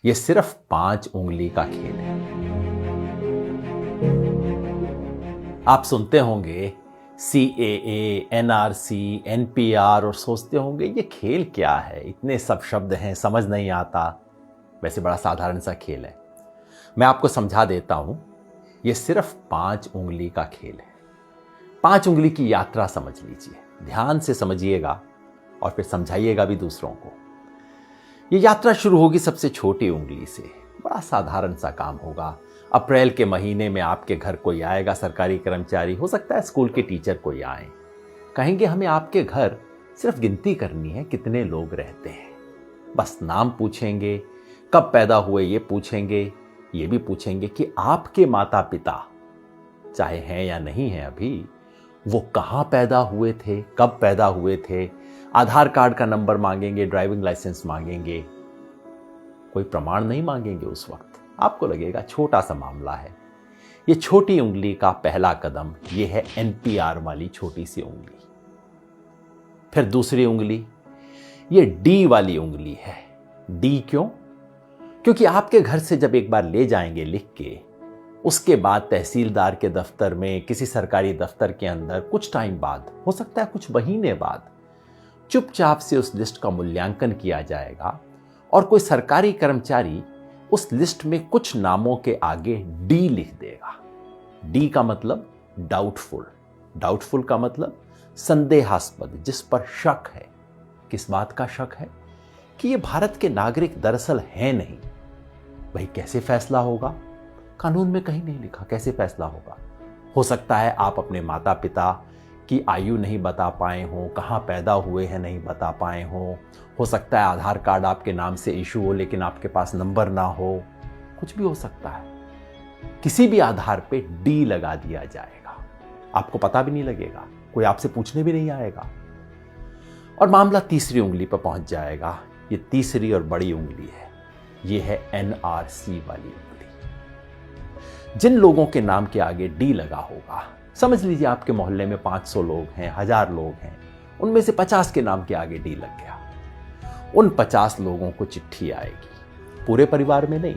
ये सिर्फ 5 उंगली का खेल है। आप सुनते होंगे CAA, NRC, NPR और सोचते होंगे ये खेल क्या है, इतने सब शब्द हैं, समझ नहीं आता। वैसे बड़ा साधारण सा खेल है। मैं आपको समझा देता हूं। ये सिर्फ 5 उंगली का खेल है। 5 उंगली की यात्रा समझ लीजिए, ध्यान से समझिएगा और फिर समझाइएगा भी दूसरों को। ये यात्रा शुरू होगी सबसे छोटी उंगली से। बड़ा साधारण सा काम होगा। अप्रैल के महीने में आपके घर कोई आएगा, सरकारी कर्मचारी, हो सकता है स्कूल के टीचर कोई आए, कहेंगे हमें आपके घर सिर्फ गिनती करनी है कितने लोग रहते हैं। बस नाम पूछेंगे, कब पैदा हुए ये पूछेंगे, ये भी पूछेंगे कि आपके माता पिता, चाहे हैं या नहीं है अभी, वो कहाँ पैदा हुए थे, कब पैदा हुए थे। आधार कार्ड का नंबर मांगेंगे, ड्राइविंग लाइसेंस मांगेंगे, कोई प्रमाण नहीं मांगेंगे। उस वक्त आपको लगेगा छोटा सा मामला है। ये छोटी उंगली का पहला कदम ये है NPR वाली छोटी सी उंगली। फिर दूसरी उंगली ये D वाली उंगली है। D क्यों? क्योंकि आपके घर से जब एक बार ले जाएंगे लिख के, उसके बाद तहसीलदार के दफ्तर में, किसी सरकारी दफ्तर के अंदर कुछ टाइम बाद, हो सकता है कुछ महीने बाद, चुपचाप से उस लिस्ट का मूल्यांकन किया जाएगा और कोई सरकारी कर्मचारी उस लिस्ट में कुछ नामों के आगे D लिख देगा। D का मतलब डाउटफुल, डाउटफुल का मतलब संदेहास्पद, जिस पर शक है। किस बात का शक है? कि ये भारत के नागरिक दरअसल हैं नहीं। भाई कैसे फैसला होगा? कानून में कहीं नहीं लिखा कैसे फैसला होगा। हो सकता है आप अपने माता पिता की आयु नहीं बता पाए हों, कहाँ पैदा हुए हैं नहीं बता पाए हों। हो सकता है आधार कार्ड आपके नाम से इशू हो लेकिन आपके पास नंबर ना हो, कुछ भी हो सकता है। किसी भी आधार पे D लगा दिया जाएगा, आपको पता भी नहीं लगेगा, कोई आपसे पूछने भी नहीं आएगा और मामला तीसरी उंगली पर पहुंच जाएगा। ये तीसरी और बड़ी उंगली है, ये है NRC वाली उंगली। जिन लोगों के नाम के आगे D लगा होगा, समझ लीजिए आपके मोहल्ले में 500 लोग हैं, 1000 लोग हैं, उनमें से 50 के नाम के आगे D लग गया। उन 50 लोगों को चिट्ठी आएगी, पूरे परिवार में नहीं।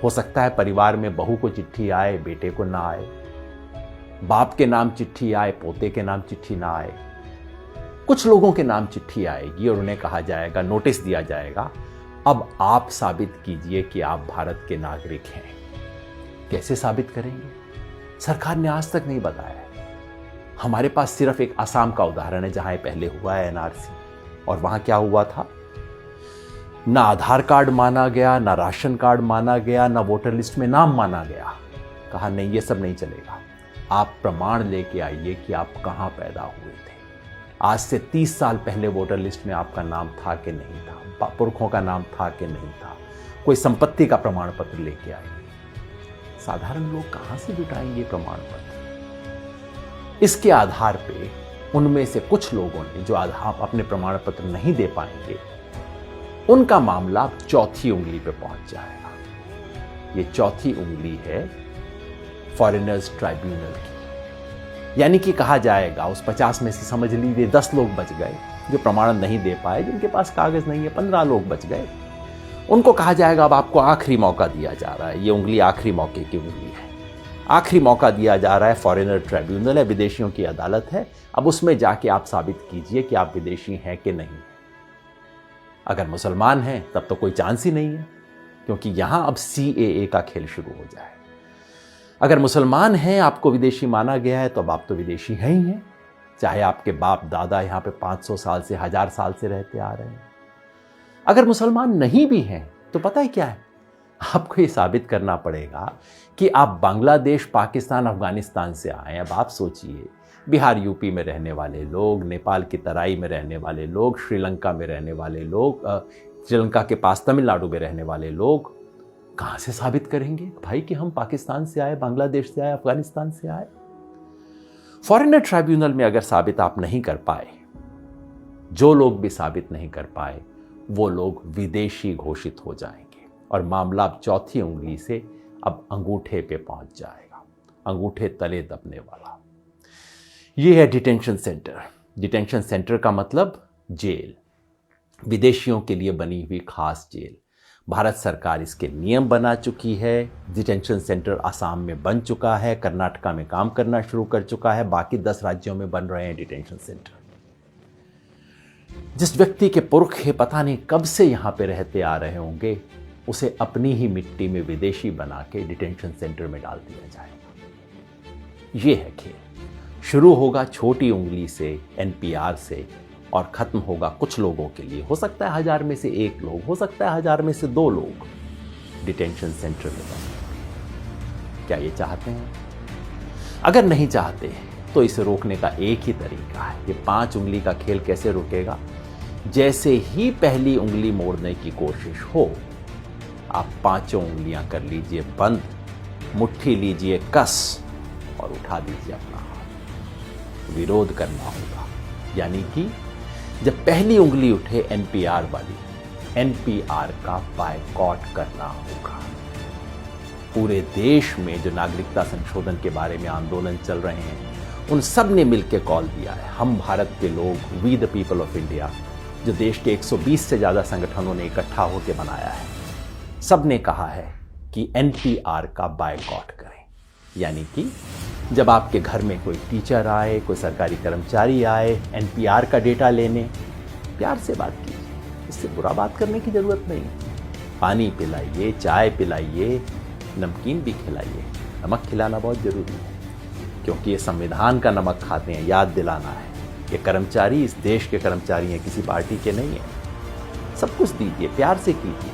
हो सकता है परिवार में बहू को चिट्ठी आए, बेटे को ना आए, बाप के नाम चिट्ठी आए, पोते के नाम चिट्ठी ना आए। कुछ लोगों के नाम चिट्ठी आएगी और उन्हें कहा जाएगा, नोटिस दिया जाएगा, अब आप साबित कीजिए कि आप भारत के नागरिक हैं। कैसे साबित करेंगे? सरकार ने आज तक नहीं बताया है। हमारे पास सिर्फ एक असम का उदाहरण है जहां पहले हुआ है NRC, और वहां क्या हुआ था? ना आधार कार्ड माना गया, ना राशन कार्ड माना गया, ना वोटर लिस्ट में नाम माना गया। कहा नहीं, ये सब नहीं चलेगा, आप प्रमाण लेके आइए कि आप कहां पैदा हुए थे। आज से 30 साल पहले वोटर लिस्ट में आपका नाम था कि नहीं था, पुरखों का नाम था कि नहीं था, कोई संपत्ति का प्रमाण पत्र लेके आइए। साधारण लोग कहां से जुटाएंगे प्रमाण पत्र? इसके आधार पे उनमें से कुछ लोगों ने जो आधार अपने प्रमाण पत्र नहीं दे पाएंगे, उनका मामला चौथी उंगली पे पहुंच जाएगा। ये चौथी उंगली है फॉरेनर्स ट्राइब्यूनल की। यानी कि कहा जाएगा उस 50 में से समझ लीजिए 10 लोग बच गए जो प्रमाण नहीं दे पाए, जिनके पास कागज नहीं है, 15 लोग बच गए। उनको कहा जाएगा अब आपको आखिरी मौका दिया जा रहा है। ये उंगली आखिरी मौके की उंगली है। आखिरी मौका दिया जा रहा है, फॉरेनर ट्राइब्यूनल है, विदेशियों की अदालत है। अब उसमें जाके आप साबित कीजिए कि आप विदेशी हैं कि नहीं। अगर मुसलमान हैं तब तो कोई चांस ही नहीं है, क्योंकि यहां अब CAA का खेल शुरू हो जाए। अगर मुसलमान हैं, आपको विदेशी माना गया है, तो अब आप तो विदेशी हैं ही हैं, चाहे आपके बाप दादा यहां पे 500 साल से, 1000 साल से रहते आ रहे हैं। अगर मुसलमान नहीं भी हैं तो पता है क्या है, आपको ये साबित करना पड़ेगा कि आप बांग्लादेश, पाकिस्तान, अफगानिस्तान से आए। अब आप सोचिए, बिहार यूपी में रहने वाले लोग, नेपाल की तराई में रहने वाले लोग, श्रीलंका में रहने वाले लोग, श्रीलंका के पास तमिलनाडु में रहने वाले लोग कहां से साबित करेंगे भाई कि हम पाकिस्तान से आए, बांग्लादेश से आए, अफगानिस्तान से आए? फॉरेनर ट्राइब्यूनल में अगर साबित आप नहीं कर पाए, जो लोग भी साबित नहीं कर पाए, वो लोग विदेशी घोषित हो जाएंगे और मामला अब चौथी उंगली से अब अंगूठे पे पहुंच जाएगा, अंगूठे तले दबने वाला। ये है डिटेंशन सेंटर। डिटेंशन सेंटर का मतलब जेल, विदेशियों के लिए बनी हुई खास जेल। भारत सरकार इसके नियम बना चुकी है। डिटेंशन सेंटर आसाम में बन चुका है, कर्नाटका में काम करना शुरू कर चुका है, बाकी 10 राज्यों में बन रहे हैं डिटेंशन सेंटर। जिस व्यक्ति के पुरखे पता नहीं कब से यहां पे रहते आ रहे होंगे, उसे अपनी ही मिट्टी में विदेशी बना के डिटेंशन सेंटर में डाल दिया जाएगा। ये है खेल। शुरू होगा छोटी उंगली से, एनपीआर से, और खत्म होगा कुछ लोगों के लिए। हो सकता है 1000 में से 1 लोग, हो सकता है 1000 में से 2 लोग डिटेंशन सेंटर में बने। क्या ये चाहते हैं? अगर नहीं चाहते तो इसे रोकने का एक ही तरीका है। ये 5 उंगली का खेल कैसे रुकेगा? जैसे ही पहली उंगली मोड़ने की कोशिश हो, आप 5 उंगलियां कर लीजिए बंद, मुट्ठी लीजिए कस और उठा दीजिए अपना हाथ। विरोध करना होगा, यानी कि जब पहली उंगली उठे एनपीआर वाली, एनपीआर का बायकॉट करना होगा। पूरे देश में जो नागरिकता संशोधन के बारे में आंदोलन चल रहे हैं, उन सब ने मिलकर कॉल दिया है। हम भारत के लोग, we the people of India, जो देश के 120 से ज्यादा संगठनों ने इकट्ठा होकर बनाया है, सब ने कहा है कि एनपीआर का बायकॉट करें। यानी कि जब आपके घर में कोई टीचर आए, कोई सरकारी कर्मचारी आए एनपीआर का डेटा लेने, प्यार से बात कीजिए, इससे बुरा बात करने की जरूरत नहीं। पानी पिलाइए, चाय पिलाइए, नमकीन भी खिलाइए। नमक खिलाना बहुत जरूरी है, क्योंकि ये संविधान का नमक खाते हैं, याद दिलाना है। ये कर्मचारी इस देश के कर्मचारी हैं, किसी पार्टी के नहीं हैं। सब कुछ दीजिए, प्यार से कीजिए,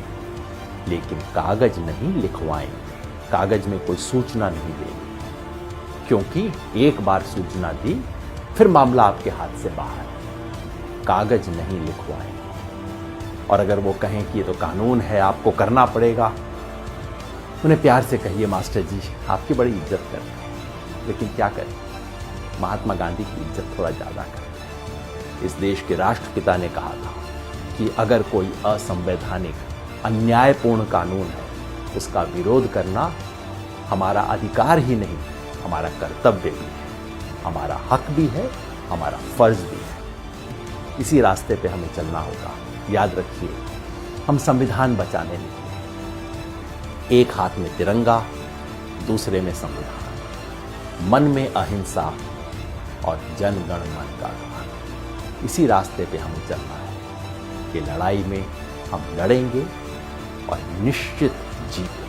लेकिन कागज नहीं लिखवाएंगे, कागज में कोई सूचना नहीं देंगे, क्योंकि एक बार सूचना दी फिर मामला आपके हाथ से बाहर। कागज नहीं लिखवाएंगे। और अगर वो कहें कि ये तो कानून है, आपको करना पड़ेगा, उन्हें प्यार से कहिए, मास्टर जी आपकी बड़ी इज्जत करते हैं, लेकिन क्या करें, महात्मा गांधी की इज्जत थोड़ा ज़्यादा करते हैं। इस देश के राष्ट्रपिता ने कहा था कि अगर कोई असंवैधानिक, अन्यायपूर्ण कानून है, उसका विरोध करना हमारा अधिकार ही नहीं, हमारा कर्तव्य भी है, हमारा हक भी है, हमारा फर्ज भी है। इसी रास्ते पे हमें चलना होगा। याद रखिए, हम संविधान बचाने निकले। एक हाथ में तिरंगा, दूसरे में संविधान, मन में अहिंसा और जन गण मन का गान। इसी रास्ते पे हमें चलना है। ये लड़ाई में हम लड़ेंगे और निश्चित जीत